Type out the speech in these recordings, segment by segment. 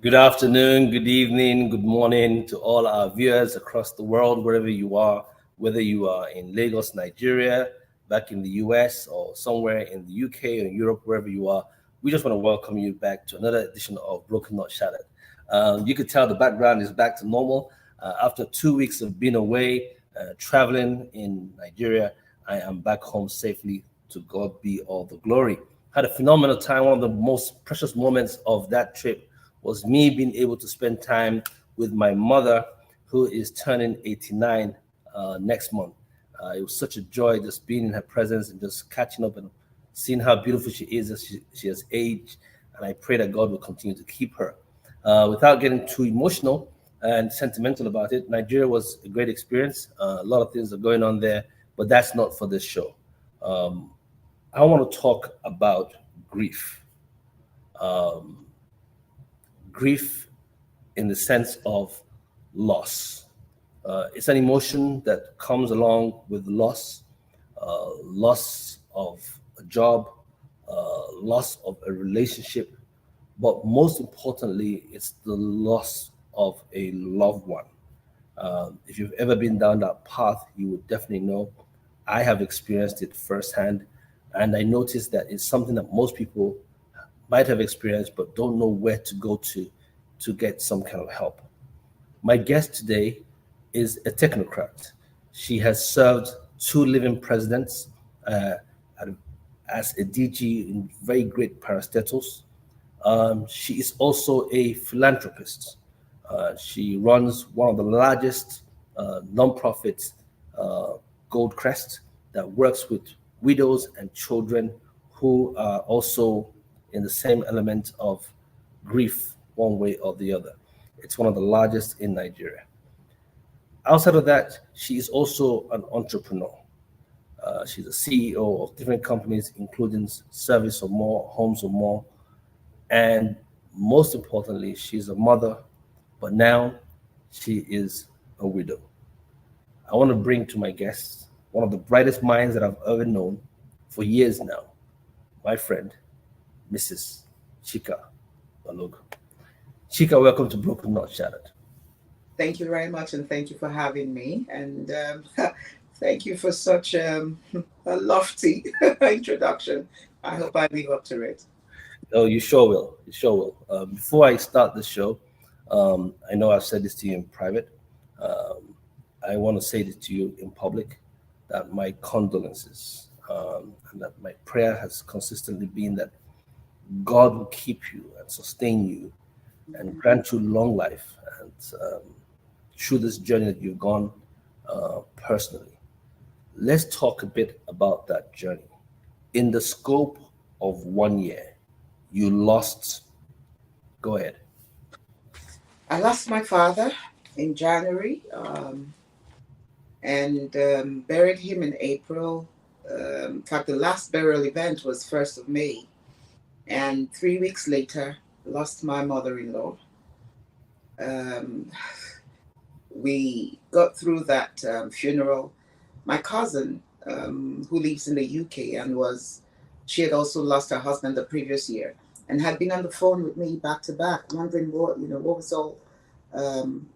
Good afternoon, good evening, good morning to all our viewers across the world, wherever you are, whether you are in Lagos, Nigeria, back in the US, or somewhere in the UK or Europe, wherever you are. We just want to welcome you back to another edition of Broken Not Shattered. You could tell the background is back to normal. After 2 weeks of being away, traveling in Nigeria, I am back home safely. To God be all the glory. Had a phenomenal time. One of the most precious moments of that trip was me being able to spend time with my mother, who is turning 89 next month. It was such a joy just being in her presence and just catching up and seeing how beautiful she is as she has aged. And I pray that God will continue to keep her. Without getting too emotional and sentimental about it, Nigeria was a great experience. A lot of things are going on there, but that's not for this show. Um, I want to talk about grief. Um, Grief in the sense of loss. It's an emotion that comes along with loss, loss of a job, loss of a relationship, but most importantly, it's the loss of a loved one. If you've ever been down that path, you would definitely know. I have experienced it firsthand, and I noticed that it's something that most people might have experienced but don't know where to go to get some kind of help. My guest today is a technocrat. She has served two living presidents uh, at- as a DG in very great parastatals. She is also a philanthropist. She runs one of the largest nonprofits, uh, Goldcrest, that works with widows and children who are also in the same element of grief, one way or the other. It's one of the largest in Nigeria. Outside of that, she is also an entrepreneur. She's a CEO of different companies, including Service or More, Homes or More, and most importantly, she's a mother, but now she is a widow. I want to bring to my guests one of the brightest minds that I've ever known for years now, my friend, Mrs. Chika Balogo. Chika, welcome to Broken Not Shattered. Thank you very much, and thank you for having me. And thank you for such a lofty introduction. I hope I live up to it. Oh, you sure will. You sure will. Before I start the show, I know I've said this to you in private. Um, I want to say this to you in public that my condolences and that my prayer has consistently been that God will keep you and sustain you and Mhm. grant you long life and through this journey that you've gone personally. Let's talk a bit about that journey. In the scope of 1 year, you lost. Go ahead. I lost my father in January and buried him in April. In fact, the last burial event was 1st of May. And 3 weeks later, lost my mother in law. Um, we got through that funeral. My cousin, who lives in the UK and she had also lost her husband the previous year and had been on the phone with me back to back, wondering what was all um,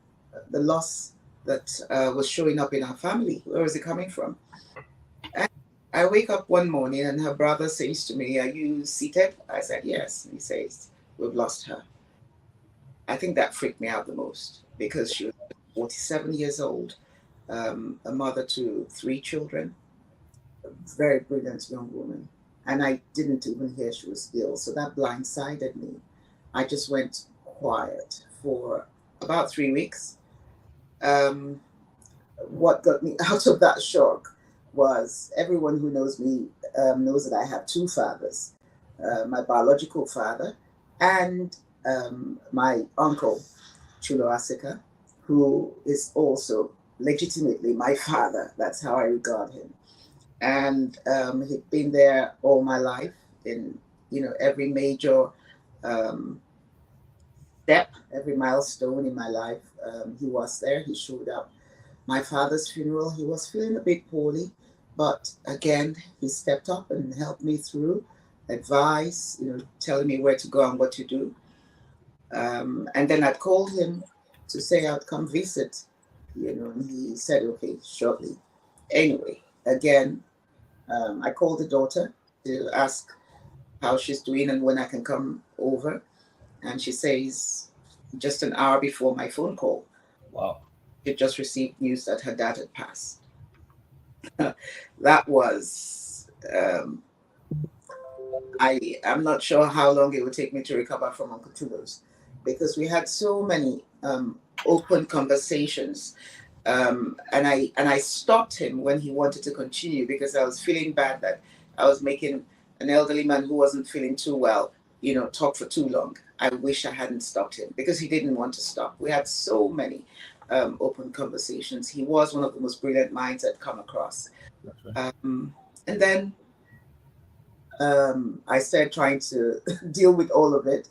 the loss that was showing up in our family. Where was it coming from? And I wake up one morning and her brother says to me, "Are you seated?" I said, "Yes." And he says, "We've lost her." I think that freaked me out the most because she was 47 years old, a mother to three children, a very brilliant young woman. And I didn't even hear she was ill. So that blindsided me. I just went quiet for about 3 weeks. Um, what got me out of that shock was everyone who knows me knows that I have two fathers, my biological father and my uncle, Chulo Asika, who is also legitimately my father. That's how I regard him. And he'd been there all my life in every major um, step, every milestone in my life. He was there. He showed up. My father's funeral, he was feeling a bit poorly, but again, he stepped up and helped me through advice, telling me where to go and what to do. And then I'd called him to say I'd come visit, and he said, okay, shortly. Anyway, again, I called the daughter to ask how she's doing and when I can come over. And she says, just an hour before my phone call, Wow. she just received news that her dad had passed. That was, I'm not sure how long it would take me to recover from Uncle Tulos, because we had so many open conversations. And I stopped him when he wanted to continue, because I was feeling bad that I was making an elderly man who wasn't feeling too well, talk for too long. I wish I hadn't stopped him, because he didn't want to stop. We had so many open conversations. He was one of the most brilliant minds I'd come across. That's right. And then I started trying to deal with all of it.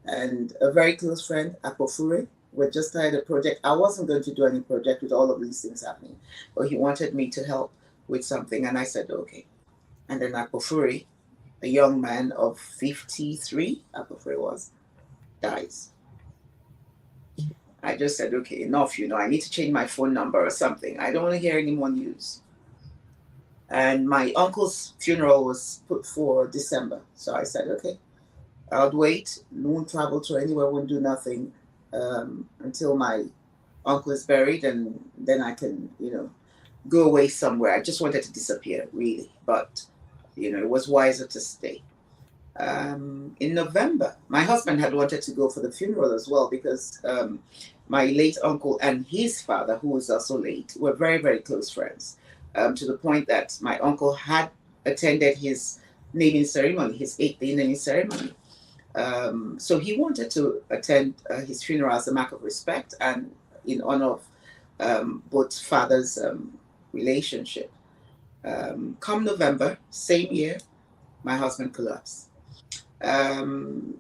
And a very close friend, Akpofure, we just started a project. I wasn't going to do any project with all of these things happening, but he wanted me to help with something, and I said okay. And then Akpofure, a young man of 53, Akpofure was, dies. I just said, okay, enough, I need to change my phone number or something. I don't want to hear any more news. And my uncle's funeral was put for December. So I said, okay, I'll wait, won't travel to anywhere, won't do nothing until my uncle is buried, and then I can, go away somewhere. I just wanted to disappear, really. But, it was wiser to stay. In November, my husband had wanted to go for the funeral as well, because my late uncle and his father, who was also late, were very, very close friends, to the point that my uncle had attended his naming ceremony, his 8th day naming ceremony. So he wanted to attend his funeral as a mark of respect and in honor of both fathers' relationship. Come November, same year, my husband collapsed. And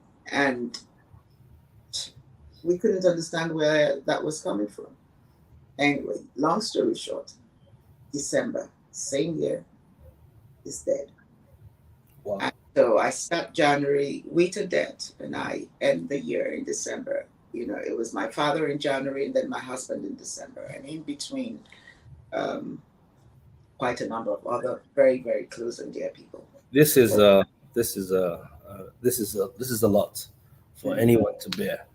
we couldn't understand where that was coming from. Anyway, long story short, December, same year, is dead. Wow. And so I start January with a debt, and I end the year in December. It was my father in January and then my husband in December. And in between, um, quite a number of other very, very close and dear people. This is So, this is a lot for mm, anyone to bear.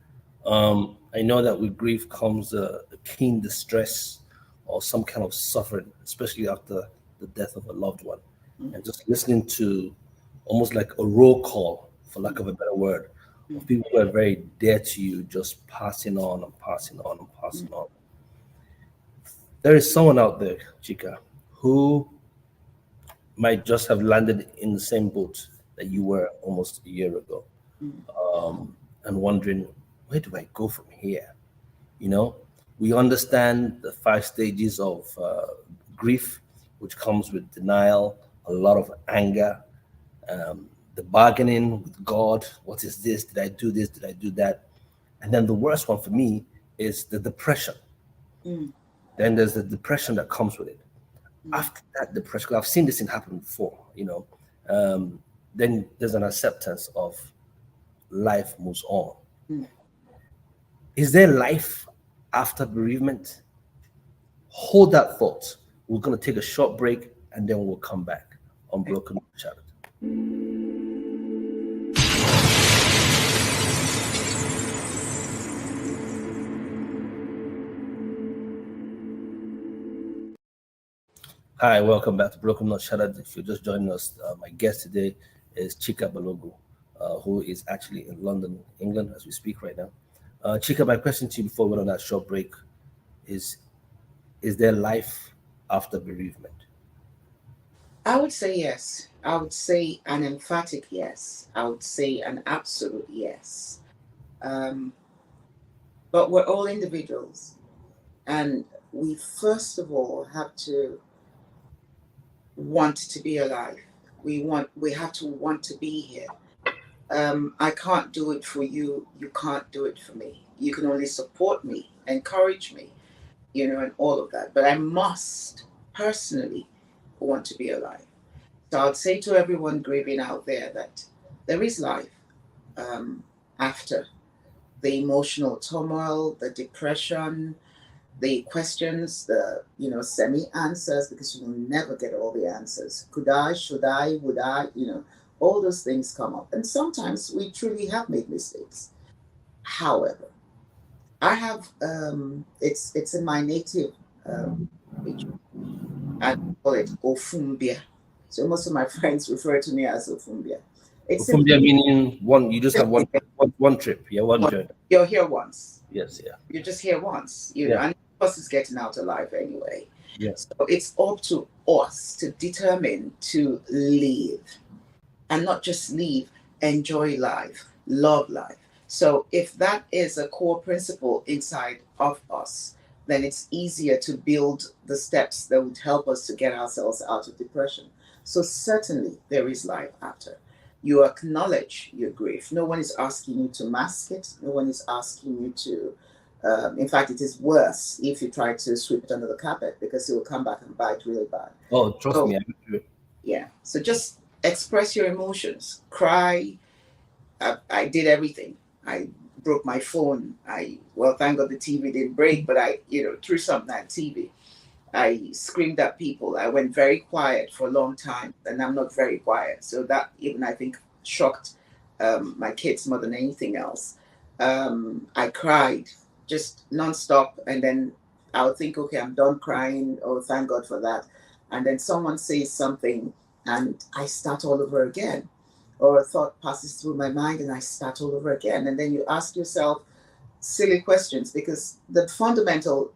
I know that with grief comes a keen distress or some kind of suffering, especially after the death of a loved one. mm, And just listening to almost like a roll call, for lack of a better word, mm, of people who are very dear to you, just passing on and passing on and mm, passing on. There is someone out there, Chika, who might just have landed in the same boat that you were almost a year ago, mm, and wondering, where do I go from here? You know, we understand the 5 stages of grief, which comes with denial, a lot of anger, the bargaining with God. What is this? Did I do this? Did I do that? And then the worst one for me is the depression. mm, Then there's the depression that comes with it. mm, After that depression, 'cause I've seen this thing happen before, then there's an acceptance of life moves on. mm. Is there life after bereavement? Hold that thought. We're going to take a short break and then we'll come back on Broken Shattered. Hi, welcome back to Broken Not Shattered. If you're just joining us, my guest today is Chika Balogu, who is actually in London, England, as we speak right now. Chika, my question to you before we went on that short break is is there life after bereavement? I would say yes. I would say an emphatic yes. I would say an absolute yes. Um, but we're all individuals, and we first of all have to want to be alive. We have to want to be here. I can't do it for you. You can't do it for me. You can only support me, encourage me, and all of that. But I must personally want to be alive. So I'd say to everyone grieving out there that there is life, after the emotional turmoil, the depression, the questions, the semi answers, because you will never get all the answers. Could I, should I, would I, all those things come up. And sometimes we truly have made mistakes. However, I have it's in my native language. I call it Ofumbia. So most of my friends refer to me as Ofumbia. It's From simply there, meaning one, you just have one trip, yeah, one journey. you're here once. Yes, yeah, You're just here once, yeah, and the bus is getting out alive anyway. yeah. So it's up to us to determine to live, and not just live, enjoy life, love life. So if that is a core principle inside of us, then it's easier to build the steps that would help us to get ourselves out of depression. So certainly there is life after. You acknowledge your grief. No one is asking you to mask it. No one is asking you to. In fact, it is worse if you try to sweep it under the carpet, because it will come back and bite really bad. Oh, trust So me, I do it. yeah. So just express your emotions. Cry. I did everything. I broke my phone. Well, thank God the TV didn't break, but I threw something at TV. I screamed at people. I went very quiet for a long time, and I'm not very quiet. So that even I think shocked my kids more than anything else. I cried just nonstop, and then I would think, okay, I'm done crying. Oh, thank God for that. And then someone says something, and I start all over again. Or a thought passes through my mind, and I start all over again. And then you ask yourself silly questions, because the fundamental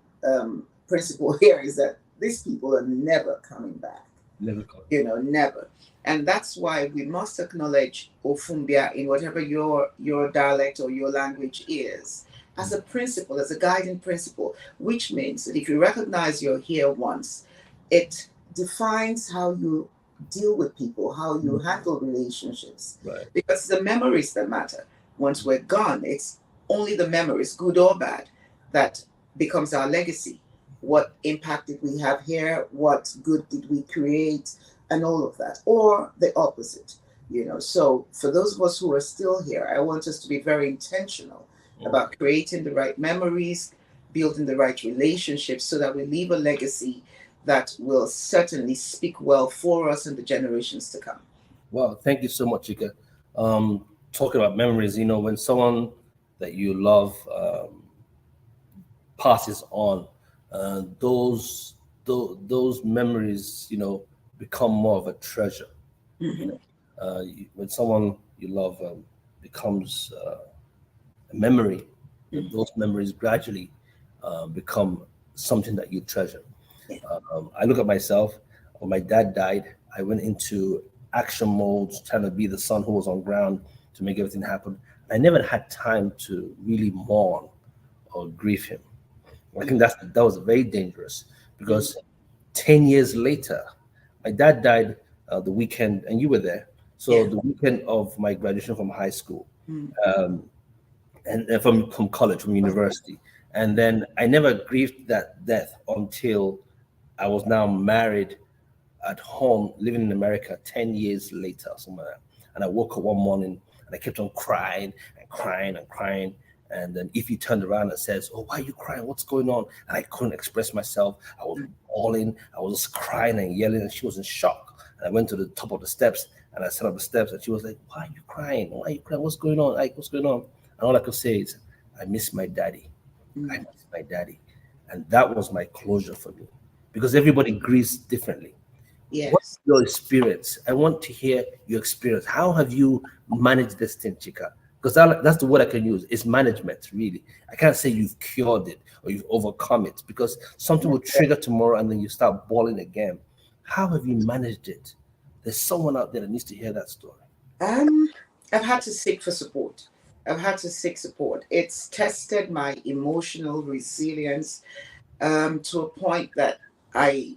principle here is that these people are never coming back. Never come. Never. And that's why we must acknowledge Ofumbia in whatever your dialect or your language is, as a principle, as a guiding principle, which means that if you recognize you're here once, it defines how you deal with people, how you handle relationships. Right. Because it's the memories that matter. Once we're gone, it's only the memories, good or bad, that becomes our legacy. What impact did we have here? What good did we create? And all of that. Or the opposite. So for those of us who are still here, I want us to be very intentional about creating the right memories, building the right relationships, so that we leave a legacy that will certainly speak well for us and the generations to come. Well, thank you so much, Chika. Talking about memories, when someone that you love passes on, those memories, become more of a treasure. Mm-hmm. When someone you love becomes a memory, those memories gradually become something that you treasure. Yeah. I look at myself. When my dad died, I went into action mode, trying to be the son who was on ground to make everything happen. I never had time to really mourn or grieve him. I think that was very dangerous, because 10 years later, my dad died the weekend, and you were there. So Yeah. the weekend of my graduation from high school, Mm-hmm. and from college, from university. And then I never grieved that death until I was now married at home, living in America 10 years later, somewhere. And I woke up one morning and I kept on crying and crying and crying. And then if he turned around and says, "Oh, why are you crying? What's going on?" And I couldn't express myself. I was bawling. I was just crying and yelling, and she was in shock. And I went to the top of the steps and I sat up the steps, and she was like, "Why are you crying? Why are you crying? What's going on? Like, what's going on?" And all I could say is, "I miss my daddy. I miss my daddy." And that was my closure for me, because everybody grieves differently. What's Yes. your experience? I want to hear your experience. How have you managed this thing, Chika? Because that's the word I can use. It's management, really. I can't say you've cured it or you've overcome it, because something will trigger tomorrow and then you start bawling again. How have you managed it? There's someone out there that needs to hear that story. Um, I've had to seek for support. I've had to seek support. It's tested my emotional resilience to a point that I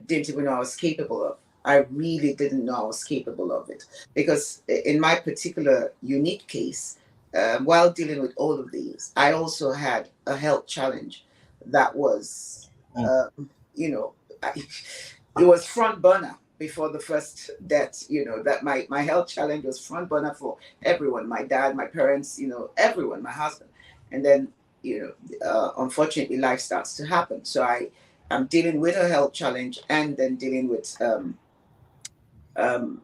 didn't even know I was capable of. I really didn't know I was capable of it, because in my particular unique case, while dealing with all of these, I also had a health challenge that was, Mm. um, you know, I, it was front burner, before the first death, that my health challenge was front burner for everyone, my dad, my parents, everyone, my husband. And then, unfortunately, life starts to happen. So I'm dealing with a health challenge and then dealing with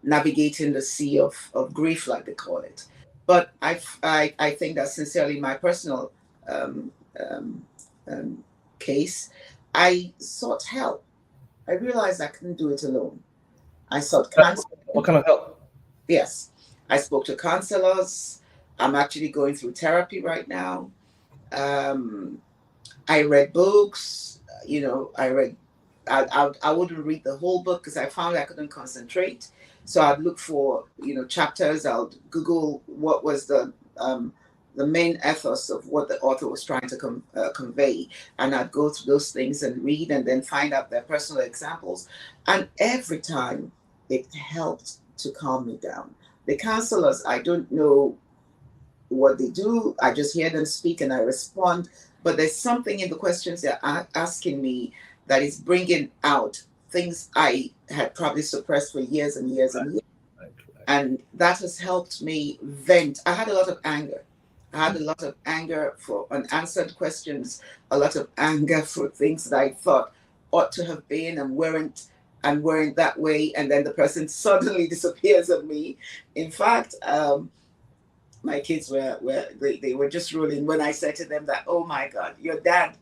navigating the sea of grief, like they call it. But I think that sincerely, my personal um, um, um, case, I sought help. I realized I couldn't do it alone. I sought What counseling. kind of help? Yes, I spoke to counselors. I'm actually going through therapy right now. Um, I read books. I read. I wouldn't read the whole book because I found I couldn't concentrate. So I'd look for chapters. I'll Google what was the main ethos of what the author was trying to convey, and I'd go through those things and read, and then find out their personal examples. And every time it helped to calm me down. The counselors, I don't know what they do. I just hear them speak and I respond. But there's something in the questions they're asking me that is bringing out things I had probably suppressed for years and years and years. Right, right. And that has helped me vent. I had a lot of anger. I had a lot of anger for unanswered questions, a lot of anger for things that I thought ought to have been and weren't that way. And then the person suddenly disappears on me. In fact, my kids they were just rolling when I said to them that, oh my God, your dad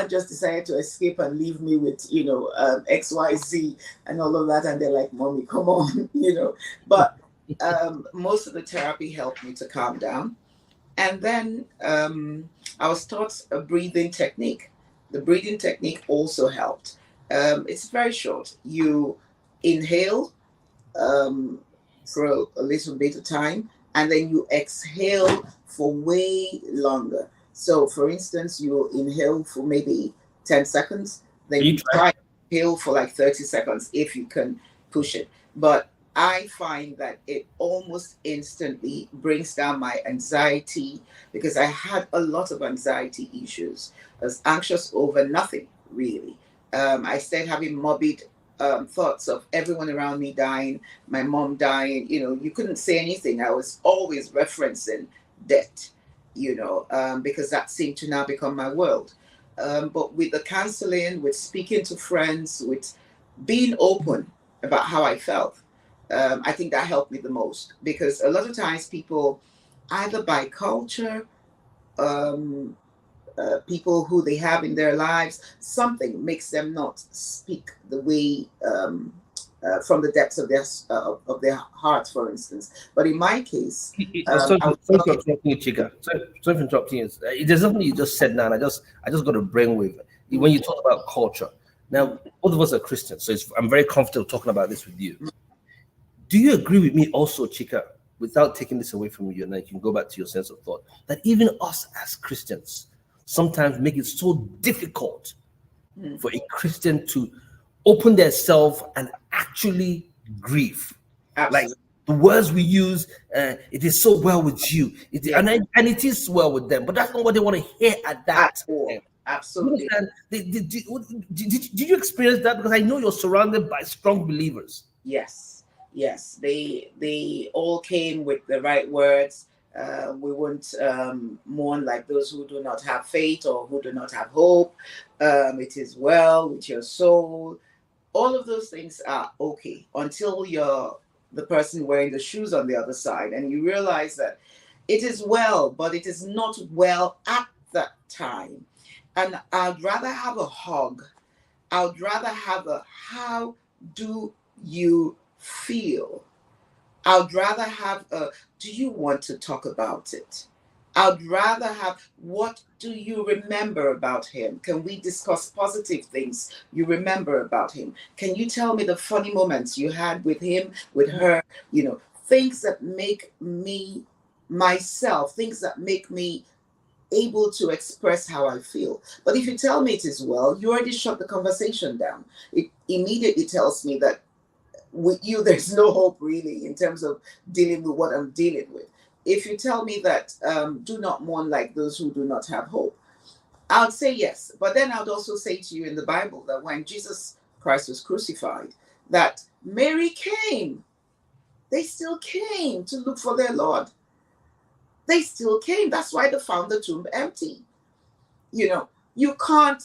just decided to escape and leave me with XYZ and all of that. And they're like, mommy, come on. But most of the therapy helped me to calm down. And then I was taught a breathing technique. The breathing technique also helped. It's very short. You inhale um, for a little bit of time, and then you exhale for way longer. So, for instance, you inhale for maybe 10 seconds, then Can you you try? try to inhale for like 30 seconds if you can push it. But I find that it almost instantly brings down my anxiety because I had a lot of anxiety issues. I was anxious over nothing, really. I started having morbid thoughts of everyone around me dying, my mom dying. You couldn't say anything. I was always referencing death, because that seemed to now become my world. But with the counseling, with speaking to friends, with being open about how I felt, I think that helped me the most because a lot of times people, either by culture, um, people who they have in their lives, something makes them not speak the way from the depths of their heart, for instance. But in my case, I was Sorry for lucky. interrupting you, Chica. Sorry for interrupting you. There's something you just said now, and I just got a brainwave. When you talk about culture, now both of us are Christians, so I'm very comfortable talking about this with you. Do you agree with me also, Chica, without taking this away from you, and then you can go back to your sense of thought, that even us as Christians sometimes make it so difficult Mm, for a Christian to open their self and actually grieve? Like absolutely. the words we use, it is so well with you, Yeah, and it is well with them, but that's not what they want to hear at at that time. all. You Absolutely. understand? Did you experience that? Because I know you're surrounded by strong believers. Yes, yes. They all came with the right words. We won't mourn like those who do not have faith or who do not have hope. It is well with your soul. All of those things are okay until you're the person wearing the shoes on the other side and you realize that it is well, but it is not well at that time. And I'd rather have a hug. I would rather have a how do you feel? I would rather have a do you want to talk about it? I'd rather have what do you remember about him? Can we discuss positive things you remember about him? Can you tell me the funny moments you had with him, with her? Things that make me myself, things that make me able to express how I feel. But if you tell me it is well, you already shut the conversation down. It immediately tells me that with you, there's no hope really in terms of dealing with what I'm dealing with. If you tell me that do not mourn like those who do not have hope, I would say yes. But then I would also say to you in the Bible that when Jesus Christ was crucified, that Mary came. They still came to look for their Lord. They still came. That's why they found the tomb empty. You know, you can't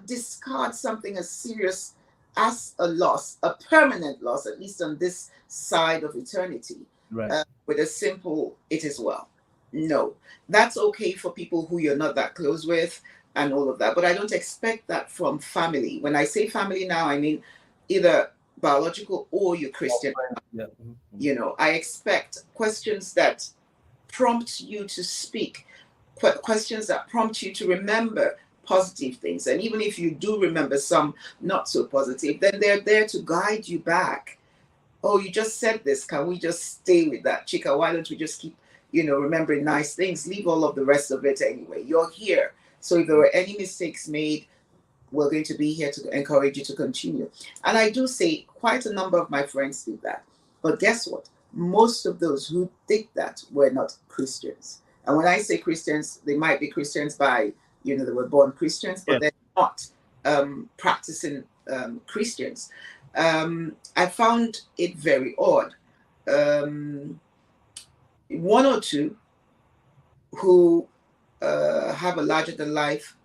discard something as serious as a loss, a permanent loss, at least on this side of eternity, Right. with a simple "it is well." No, that's okay for people who you're not that close with and all of that, but I don't expect that from family. When I say family now, I mean either biological or your Christian. Yeah. You know, I expect questions that prompt you to speak, questions that prompt you to remember positive things. And even if you do remember some not so positive, then they're there to guide you back. Oh, you just said this. Can we just stay with that, Chica? Why don't we just keep, remembering nice things? Leave all of the rest of it anyway. You're here. So if there were any mistakes made, we're going to be here to encourage you to continue. And I do say quite a number of my friends did that. But guess what? Most of those who did that were not Christians. And when I say Christians, they might be Christians by, they were born Christians, but they're not practicing Christians. I found it very odd. One or two who have a larger than life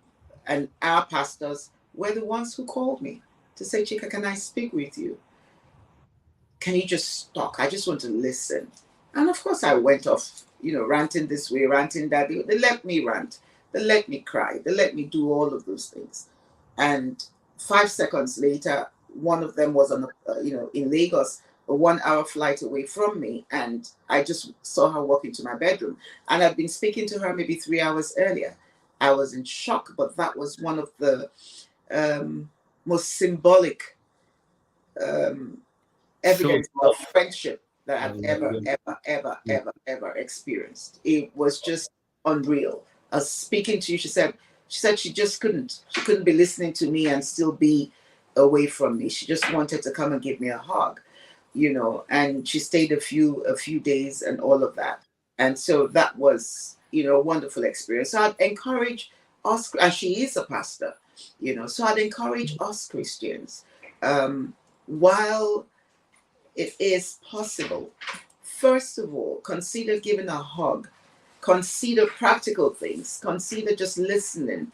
and our pastors were the ones who called me to say, Chica, can I speak with you? Can you just talk? I just want to listen. And of course I went off, ranting this way, ranting that. They let me rant. They let me cry. They let me do all of those things. And 5 seconds later, one of them was on, in Lagos, a 1-hour flight away from me. And I just saw her walk into my bedroom. And I'd been speaking to her maybe 3 hours earlier. I was in shock, but that was one of the most symbolic evidence of friendship that I've ever experienced. It was just unreal. I was speaking to you. She said she just couldn't. She couldn't be listening to me and still be away from me. She just wanted to come and give me a hug, and she stayed a few days and all of that. And so that was, a wonderful experience. So I'd encourage us, and she is a pastor, so I'd encourage us Christians, while it is possible, first of all, consider giving a hug, consider practical things, consider just listening.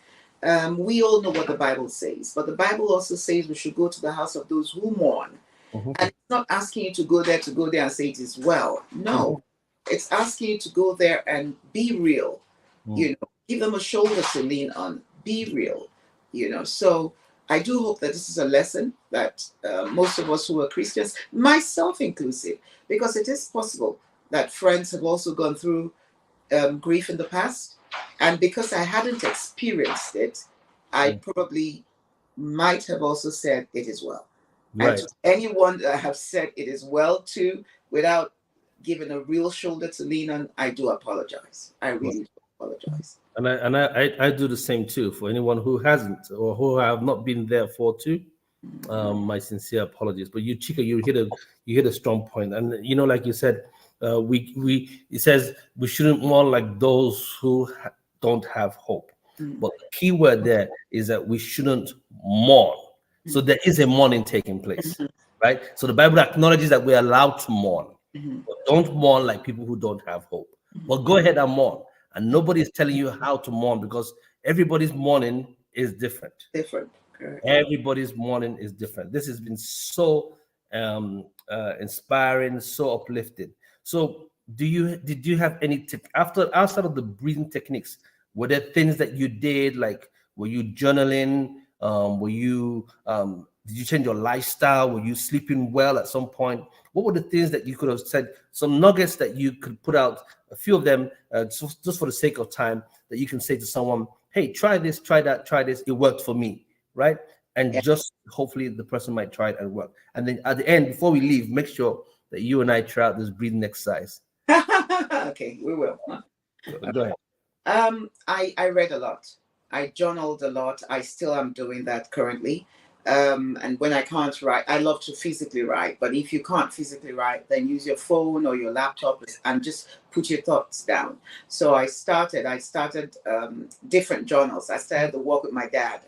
We all know what the Bible says, but the Bible also says we should go to the house of those who mourn. And it's not asking you to go there and say it is well. No, it's asking you to go there and be real, give them a shoulder to lean on, be real, So I do hope that this is a lesson that most of us who are Christians, myself inclusive, because it is possible that friends have also gone through grief in the past. And because I hadn't experienced it, I probably might have also said it is well. Right. And to anyone that I have said it is well to, without giving a real shoulder to lean on, I do apologize. I really do apologize. And I do the same too for anyone who hasn't or who have not been there for too. My sincere apologies. But you, Chica, you hit a strong point, and like you said, it says we shouldn't mourn like those who don't have hope. But the key word there is that we shouldn't mourn. So there is a mourning taking place, right? So the Bible acknowledges that we're allowed to mourn, but don't mourn like people who don't have hope. Well, go ahead and mourn. And nobody is telling you how to mourn, because everybody's mourning is different. Correct. Everybody's mourning is different. This has been so inspiring, so uplifting. So did you have any outside of the breathing techniques, were there things that you did, like were you journaling? Did you change your lifestyle? Were you sleeping well at some point? What were the things that you could have said, some nuggets that you could put out, a few of them, just for the sake of time, that you can say to someone, hey, try this, try that, try this. It worked for me, right? And just hopefully the person might try it and work. And then at the end, before we leave, make sure that you and I try out this breathing exercise. Okay, we will. Go ahead. I read a lot. I journaled a lot. I still am doing that currently. And when I can't write, I love to physically write. But if you can't physically write, then use your phone or your laptop and just put your thoughts down. So I started different journals. I started the walk with my dad,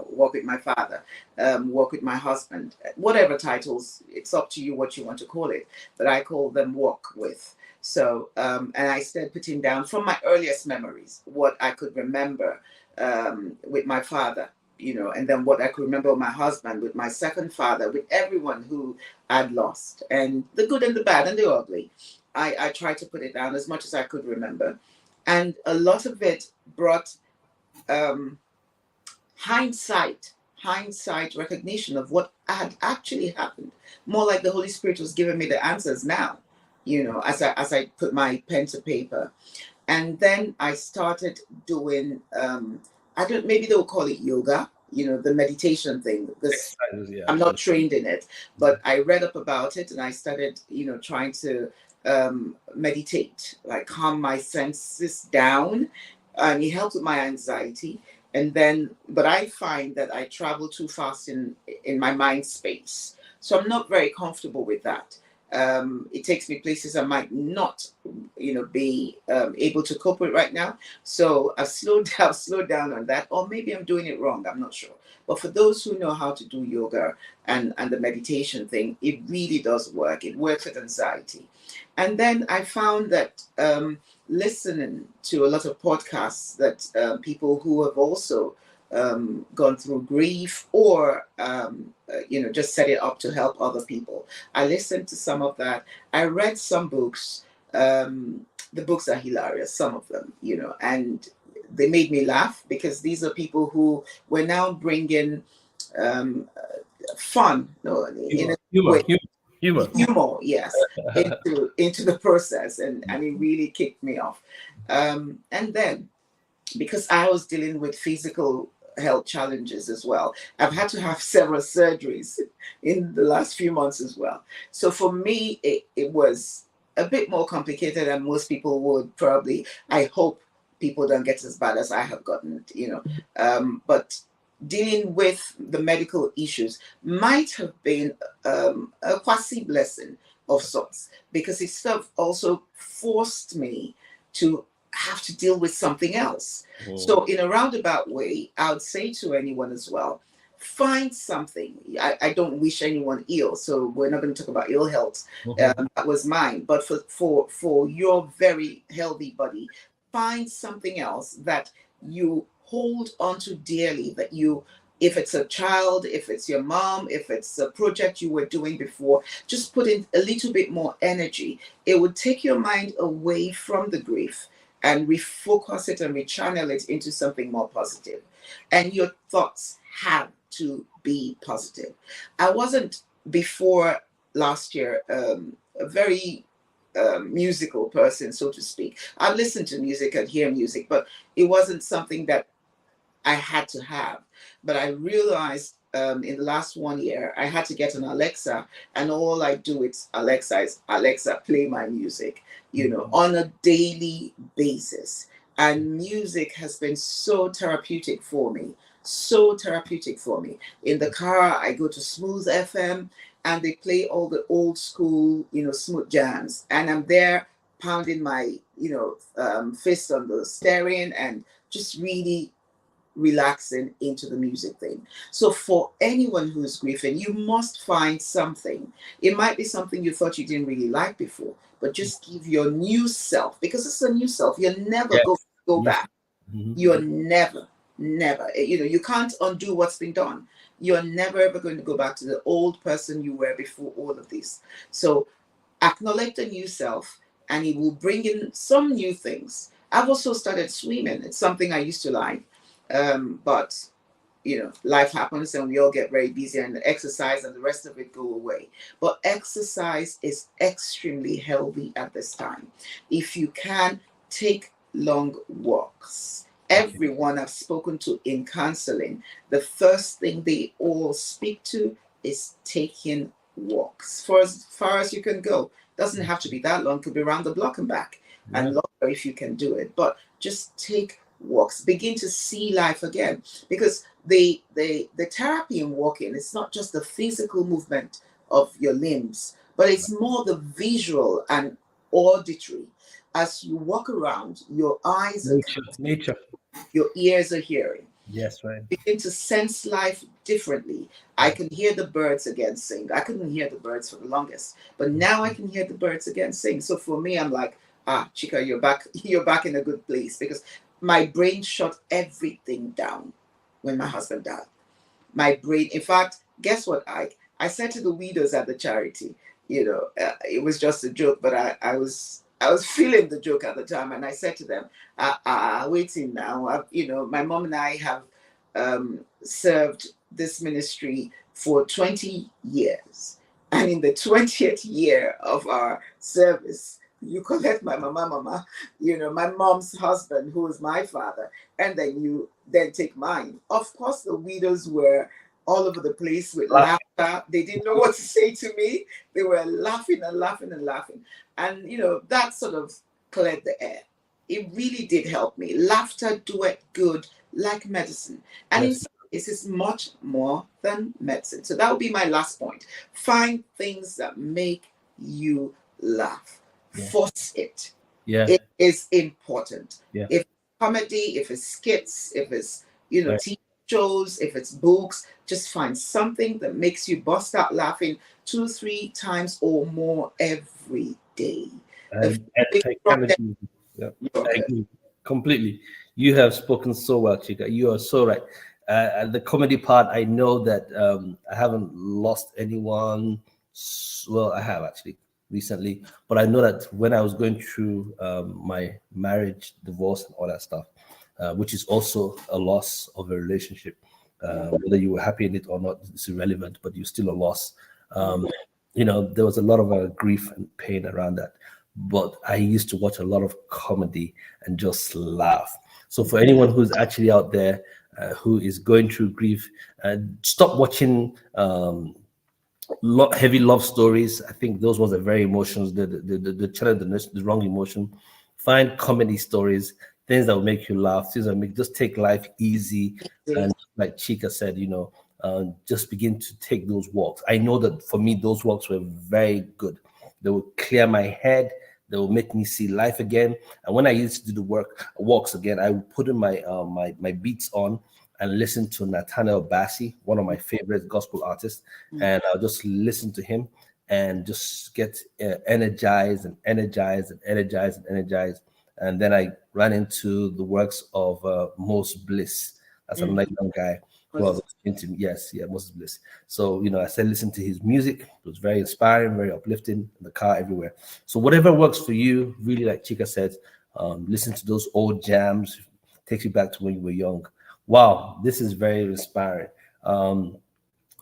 walk with my father, walk with my husband, whatever titles. It's up to you what you want to call it. But I call them walk with. So, and I started putting down from my earliest memories what I could remember with my father, and then what I could remember with my husband, with my second father, with everyone who I'd lost, and the good and the bad and the ugly. I tried to put it down as much as I could remember. And a lot of it brought um, hindsight recognition of what had actually happened. More like the Holy Spirit was giving me the answers now, as I put my pen to paper. And then I started doing, I don't, maybe they'll call it yoga, the meditation thing, because Yeah. I'm not trained in it, but I read up about it and I started, trying to meditate, like calm my senses down. And it helped with my anxiety. And then, but I find that I travel too fast in my mind space. So I'm not very comfortable with that. It takes me places I might not, be able to cope with right now. So I've slowed down on that, or maybe I'm doing it wrong. I'm not sure. But for those who know how to do yoga and the meditation thing, it really does work. It works with anxiety. And then I found that listening to a lot of podcasts that people who have also gone through grief or just set it up to help other people. I listened to some of that. I read some books. The books are hilarious, some of them, and they made me laugh because these are people who were now bringing um, fun, no, in a way, humor, yes, into the process, and it really kicked me off. And then because I was dealing with physical health challenges as well. I've had to have several surgeries in the last few months as well. So for me, it was a bit more complicated than most people would probably. I hope people don't get as bad as I have gotten, but dealing with the medical issues might have been a quasi blessing of sorts, because it sort of also forced me to have to deal with something else. So in a roundabout way, I would say to anyone as well, find something. I don't wish anyone ill, so we're not going to talk about ill health. That was mine. But for your very healthy body, find something else that you hold onto dearly, that you, if it's a child, if it's your mom, if it's a project you were doing before, just put in a little bit more energy. It would take your mind away from the grief and refocus it and rechannel it into something more positive. And your thoughts have to be positive. I wasn't, before last year, a very musical person, so to speak. I listened to music and hear music, but it wasn't something that I had to have. But I realized in the last 1 year, I had to get an Alexa, and all I do is Alexa, play my music, on a daily basis. And music has been so therapeutic for me. So therapeutic for me. In the car, I go to Smooth FM and they play all the old school, smooth jams. And I'm there pounding my, fist on the steering and just really relaxing into the music thing. So for anyone who's grieving, you must find something. It might be something you thought you didn't really like before, but just give your new self, because it's a new self. You're never go back. You're never. You can't undo what's been done. You're never ever going to go back to the old person you were before all of this. So acknowledge the new self, and it will bring in some new things. I've also started swimming. It's something I used to like. But life happens and we all get very busy, and the exercise and the rest of it go away. But exercise is extremely healthy at this time. If you can, take long walks. Everyone I've spoken to in counseling, the first thing they all speak to is taking walks for as far as you can go. Doesn't have to be that long, could be around the block and back, and longer if you can do it. But just take walks, begin to see life again. Because the therapy in walking, it's not just the physical movement of your limbs, but it's more the visual and auditory. As you walk around, your eyes are, Nature, nature. your ears are hearing, Yes, right. begin to sense life differently. I Yeah. can hear the birds again sing. I couldn't hear the birds for the longest, but now I can hear the birds again sing. So for me, I'm like, ah, Chica, you're back. You're back in a good place, because my brain shut everything down when my husband died. My brain, in fact, guess what? I said to the widows at the charity, it was just a joke, but I was feeling the joke at the time, and I said to them, waiting now. My mom and I have served this ministry for 20 years, and in the 20th year of our service, you collect my mama, my mom's husband, who is my father, and then you then take mine. Of course, the widows were all over the place with Laughing. laughter. They didn't know what to say to me. They were laughing and laughing and laughing. And, that sort of cleared the air. It really did help me. Laughter doeth good like medicine. And in Yes, some cases, much more than medicine. So that would be my last point. Find things that make you laugh. yeah, Force it. yeah, It is important. yeah. If comedy, if it's skits, if it's Right. TV shows, if it's books, just find something that makes you bust out laughing 2, 3 times or more every day. The And big drop dead, psychology. Yeah, you're I good. agree completely. You have spoken so well, Chica. You are so right. The comedy part, I know that I haven't lost anyone. Well, I have actually recently, but I know that when I was going through my marriage, divorce, and all that stuff, which is also a loss of a relationship, whether you were happy in it or not, it's irrelevant, but you're still a loss. Um, there was a lot of grief and pain around that. But I used to watch a lot of comedy and just laugh. So for anyone who's actually out there who is going through grief, stop watching heavy love stories. I think those ones are very emotions. The channel the wrong emotion. Find comedy stories, things that will make you laugh, things that make just take life easy. And like Chica said, just begin to take those walks. I know that for me, those walks were very good. They will clear my head. They will make me see life again. And when I used to do the walks again, I would put in my beats on and listen to Nathaniel Bassey, one of my favorite gospel artists, and I'll just listen to him and just get energized and energized and energized and energized. And then I ran into the works of Moses Bliss. That's Mm. another young guy who I was into. Yes, yeah, Moses Bliss. So I said, listen to his music. It was very inspiring, very uplifting in the car, everywhere. So whatever works for you, really, like Chica said, listen to those old jams. Takes you back to when you were young. Wow, this is very inspiring. Um,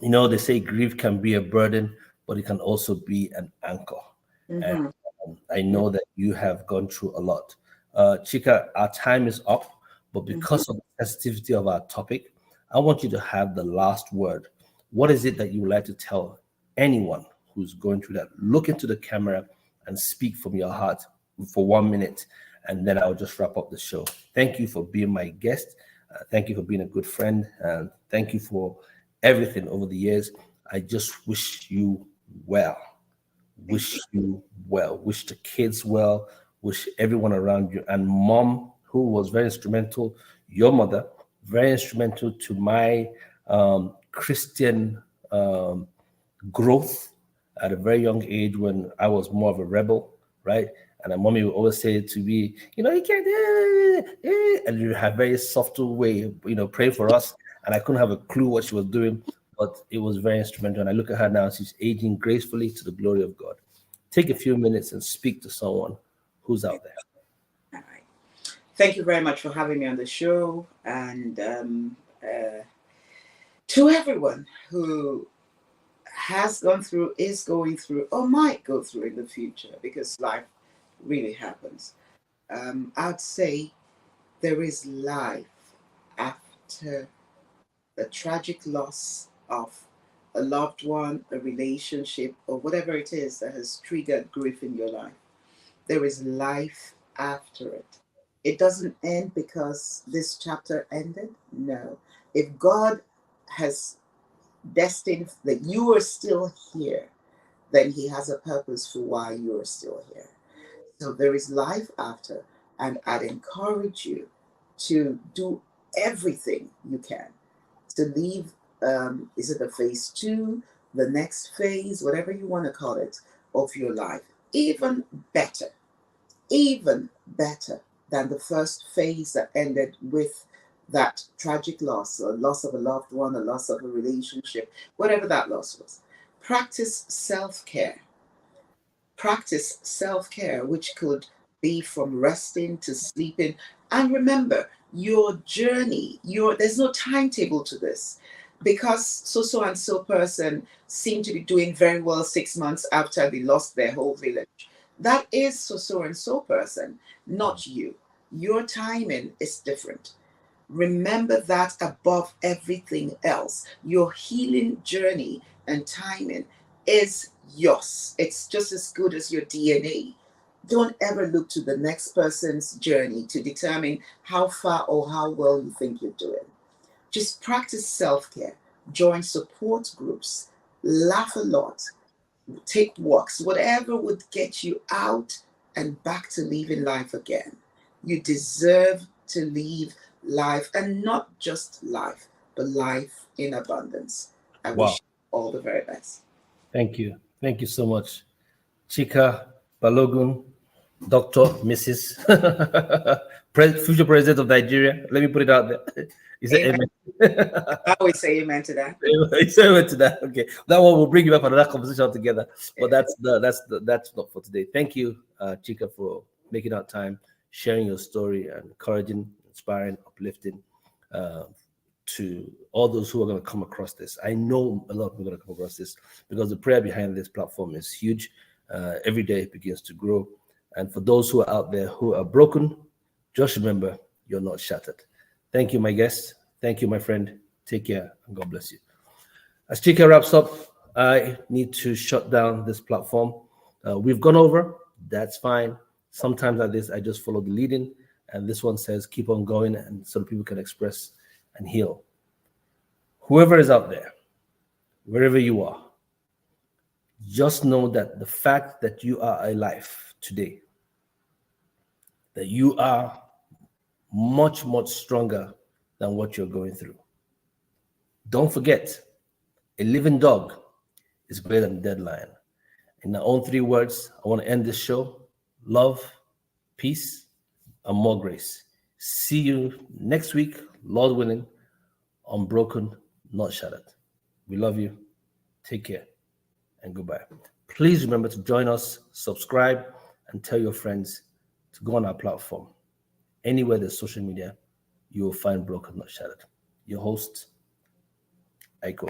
they say grief can be a burden, but it can also be an anchor. And Mm-hmm. I know that you have gone through a lot. Chika, our time is up, but Mm-hmm. because of the sensitivity of our topic, I want you to have the last word. What is it that you would like to tell anyone who's going through that? Look into the camera and speak from your heart for 1 minute, and then I'll just wrap up the show. Thank you for being my guest. Thank you for being a good friend. And thank you for everything over the years. I just wish you well. Thank you. Wish you well. Wish the kids well. Wish everyone around you. And mom, who was very instrumental, your mother, very instrumental to my Christian growth at a very young age when I was more of a rebel, right? And my mommy would always say to me, you can't, and you have very subtle way, praying for us. And I couldn't have a clue what she was doing, but it was very instrumental. And I look at her now, she's aging gracefully to the glory of God. Take a few minutes and speak to someone who's out there. All right. Thank you very much for having me on the show. And to everyone who has gone through, is going through, or might go through in the future, because life really happens, I'd say there is life after the tragic loss of a loved one, a relationship, or whatever it is that has triggered grief in your life. There is life after it. It doesn't end because this chapter ended. No. If God has destined that you are still here, then He has a purpose for why you are still here. So there is life after, and I'd encourage you to do everything you can to leave. Is it a phase two, the next phase, whatever you want to call it, of your life, even better, even better than the first phase that ended with that tragic loss, a loss of a loved one, a loss of a relationship, whatever that loss was. Practice self care. Practice self care, which could be from resting to sleeping. And remember, your journey, there's no timetable to this. Because so and so person seemed to be doing very well 6 months after they lost their whole village. That is so and so person, not you. Your timing is different. Remember that above everything else, your healing journey and timing is yours. It's just as good as your DNA. Don't ever look to the next person's journey to determine how far or how well you think you're doing. Just practice self care, join support groups, laugh a lot, take walks, whatever would get you out and back to living life again. You deserve to live life, and not just life, but life in abundance. I wish Wow. you all the very best. Thank you. Thank you so much. Chika Balogun, Dr. Mrs. Future President of Nigeria. Let me put it out there. He said Amen. amen. I always say amen to that. He said amen to that. Okay. That one will bring you up for another conversation altogether. But Yeah. that's not for today. Thank you, Chika, for making out time, sharing your story, and encouraging, inspiring, uplifting to all those who are going to come across this. I know a lot of people are going to come across this because the prayer behind this platform is huge. Every day it begins to grow. And for those who are out there who are broken, just remember you're not shattered. Thank you, my guest. Thank you, my friend. Take care and God bless you. As Chika wraps up, I need to shut down this platform. We've gone over. That's fine. Sometimes like this, I just follow the leading. And this one says keep on going, and so people can express and heal. Whoever is out there, wherever you are, just know that the fact that you are alive today, that you are much, much stronger than what you're going through. Don't forget, a living dog is greater than a dead lion. In my own 3 words, I want to end this show: love, peace, and more grace. See you next week, Lord willing, on Broken, Not Shattered. We love you. Take care and goodbye. Please remember to join us, subscribe, and tell your friends to go on our platform. Anywhere there's social media, you will find Broken, Not Shattered. Your host, Ike.